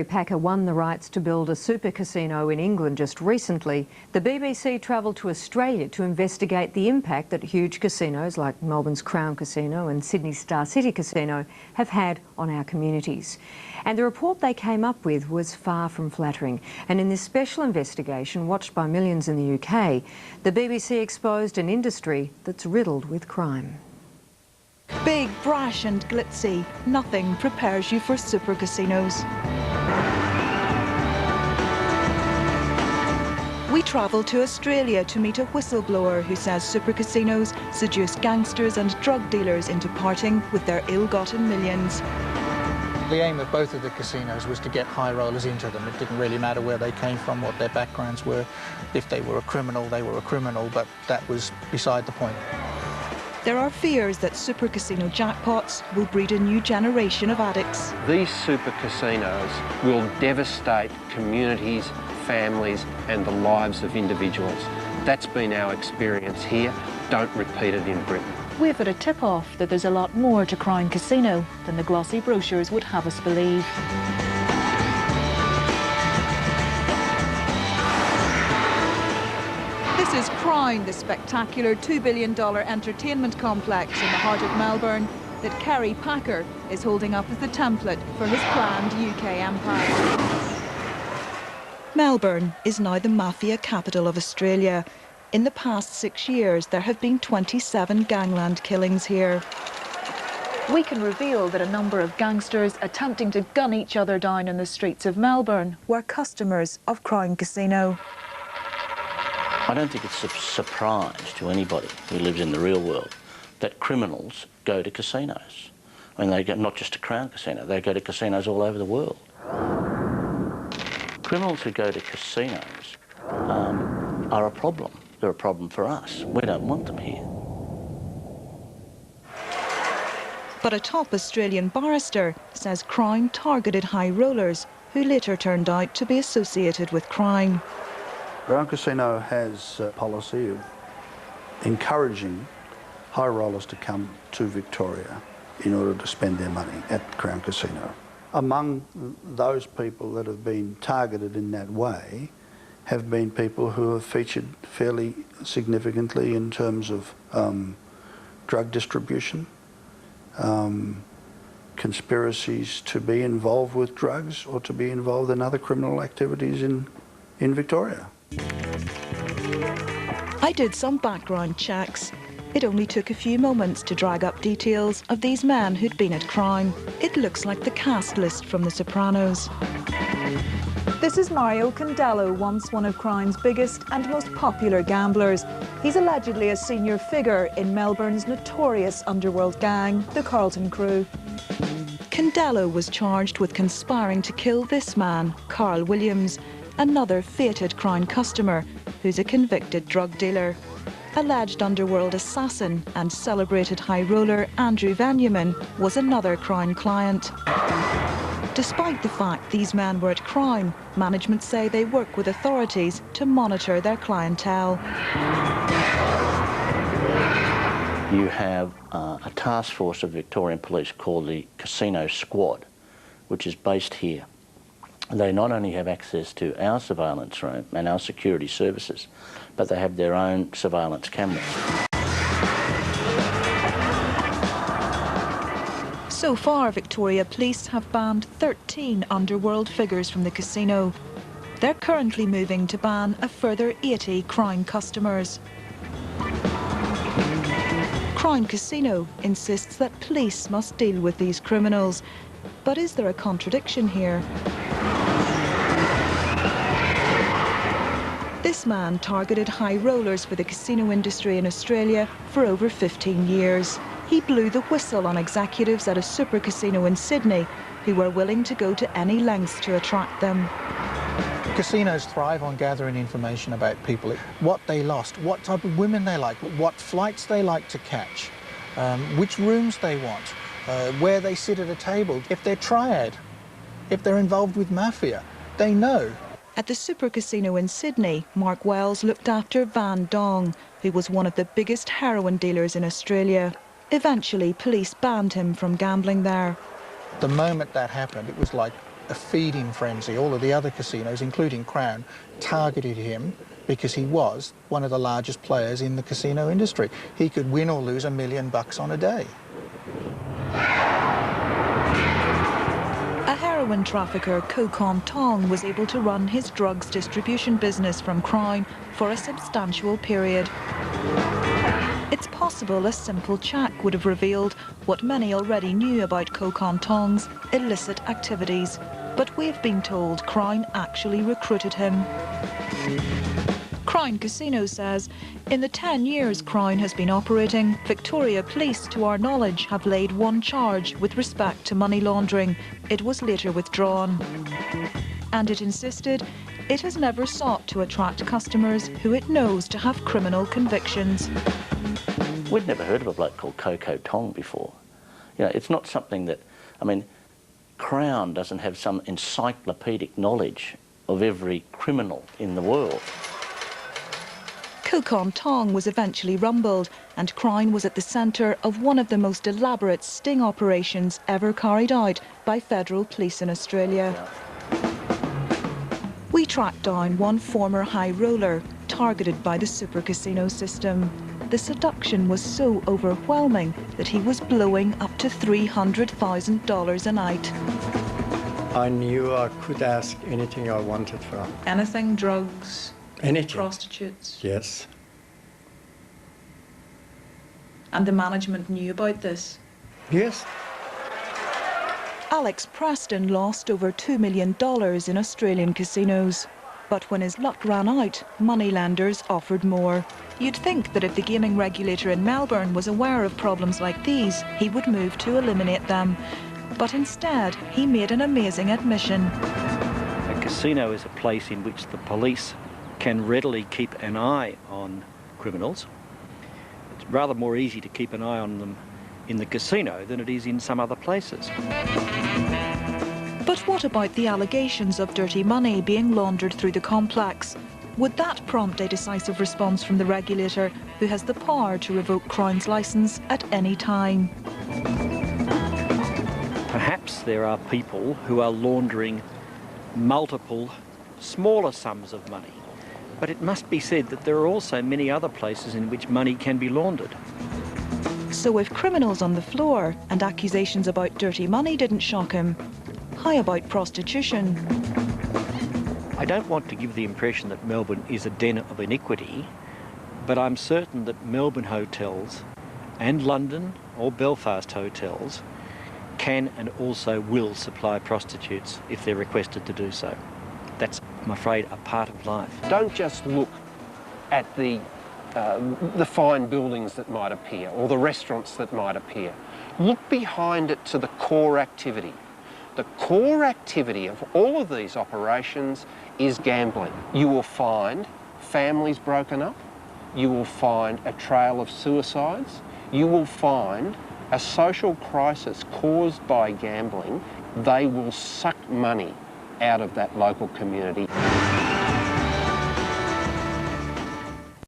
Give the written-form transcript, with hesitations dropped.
Packer won the rights to build a super casino in England just recently. The BBC travelled to Australia to investigate the impact that huge casinos like Melbourne's Crown Casino and Sydney's Star City Casino have had on our communities. And the report they came up with was far from flattering. And in this special investigation, watched by millions in the UK, the BBC exposed an industry that's riddled with crime. Big, brash and glitzy, nothing prepares you for super casinos. We travel to Australia to meet a whistleblower who says super casinos seduce gangsters and drug dealers into parting with their ill-gotten millions. The aim of both of the casinos was to get high rollers into them. It didn't really matter where they came from, what their backgrounds were. If they were a criminal, they were a criminal, but that was beside the point. There are fears that super casino jackpots will breed a new generation of addicts. These super casinos will devastate communities, families and the lives of individuals. That's been our experience here. Don't repeat it in Britain. We've had a tip-off that there's a lot more to Crown Casino than the glossy brochures would have us believe. This is Crown, the spectacular $2 billion entertainment complex in the heart of Melbourne that Kerry Packer is holding up as the template for his planned UK empire. Melbourne is now the mafia capital of Australia. In the past 6 years, there have been 27 gangland killings here. We can reveal that a number of gangsters attempting to gun each other down in the streets of Melbourne were customers of Crown Casino. I don't think it's a surprise to anybody who lives in the real world that criminals go to casinos. I mean, they go not just to Crown Casino, they go to casinos all over the world. Criminals who go to casinos are a problem. They're a problem for us. We don't want them here. But a top Australian barrister says Crown targeted high rollers who later turned out to be associated with crime. Crown Casino has a policy of encouraging high rollers to come to Victoria in order to spend their money at Crown Casino. Among those people that have been targeted in that way have been people who have featured fairly significantly in terms of drug distribution, conspiracies to be involved with drugs or to be involved in other criminal activities in Victoria. I did some background checks. It only took a few moments to drag up details of these men who'd been at Crown. It looks like the cast list from The Sopranos. This is Mario Condello, once one of Crown's biggest and most popular gamblers. He's allegedly a senior figure in Melbourne's notorious underworld gang, the Carlton Crew. Condello was charged with conspiring to kill this man, Carl Williams, another fated Crown customer who's a convicted drug dealer. Alleged underworld assassin and celebrated high roller Andrew Venuman was another Crown client. Despite the fact these men were at Crown, management say they work with authorities to monitor their clientele. You have a task force of Victorian Police called the Casino Squad, which is based here. They not only have access to our surveillance room and our security services, but they have their own surveillance cameras. So far, Victoria Police have banned 13 underworld figures from the casino. They're currently moving to ban a further 80 Crown customers. Crown Casino insists that police must deal with these criminals. But is there a contradiction here? This man targeted high rollers for the casino industry in Australia for over 15 years. He blew the whistle on executives at a super casino in Sydney who were willing to go to any lengths to attract them. Casinos thrive on gathering information about people, what they lost, what type of women they like, what flights they like to catch, which rooms they want, where they sit at a table. If they're triad, if they're involved with mafia, they know. At the super casino in Sydney, Mark Wells looked after Van Dong, who was one of the biggest heroin dealers in Australia. Eventually, police banned him from gambling there. The moment that happened, it was like a feeding frenzy. All of the other casinos, including Crown, targeted him because he was one of the largest players in the casino industry. He could win or lose $1 million on a day. A heroin trafficker, Kokon Tong, was able to run his drugs distribution business from Crown for a substantial period. It's possible a simple check would have revealed what many already knew about Kokon Tong's illicit activities, but we've been told Crown actually recruited him. Crown Casino says, in the 10 years Crown has been operating, Victoria Police, to our knowledge, have laid one charge with respect to money laundering. It was later withdrawn. And it insisted it has never sought to attract customers who it knows to have criminal convictions. We'd never heard of a bloke called Kokon Tong before. You know, it's not something that, I mean, Crown doesn't have some encyclopedic knowledge of every criminal in the world. Kokon Tong was eventually rumbled, and Crown was at the centre of one of the most elaborate sting operations ever carried out by federal police in Australia. We tracked down one former high roller targeted by the super casino system. The seduction was so overwhelming that he was blowing up to $300,000 a night. I knew I could ask anything I wanted for him. Anything, drugs, Anything. prostitutes? Yes. And the management knew about this? Yes. Alex Preston lost over $2 million in Australian casinos. But when his luck ran out, moneylenders offered more. You'd think that if the gaming regulator in Melbourne was aware of problems like these, he would move to eliminate them. But instead, he made an amazing admission. A casino is a place in which the police can readily keep an eye on criminals. It's rather more easy to keep an eye on them in the casino than it is in some other places. But what about the allegations of dirty money being laundered through the complex? Would that prompt a decisive response from the regulator, who has the power to revoke Crown's licence at any time? Perhaps there are people who are laundering multiple smaller sums of money. But it must be said that there are also many other places in which money can be laundered. So if criminals on the floor and accusations about dirty money didn't shock him, how about prostitution? I don't want to give the impression that Melbourne is a den of iniquity, but I'm certain that Melbourne hotels and London or Belfast hotels can and also will supply prostitutes if they're requested to do so. That's, I'm afraid, a part of life. Don't just look at the fine buildings that might appear or the restaurants that might appear. Look behind it to the core activity. The core activity of all of these operations is gambling. You will find families broken up. You will find a trail of suicides. You will find a social crisis caused by gambling. They will suck money out of that local community.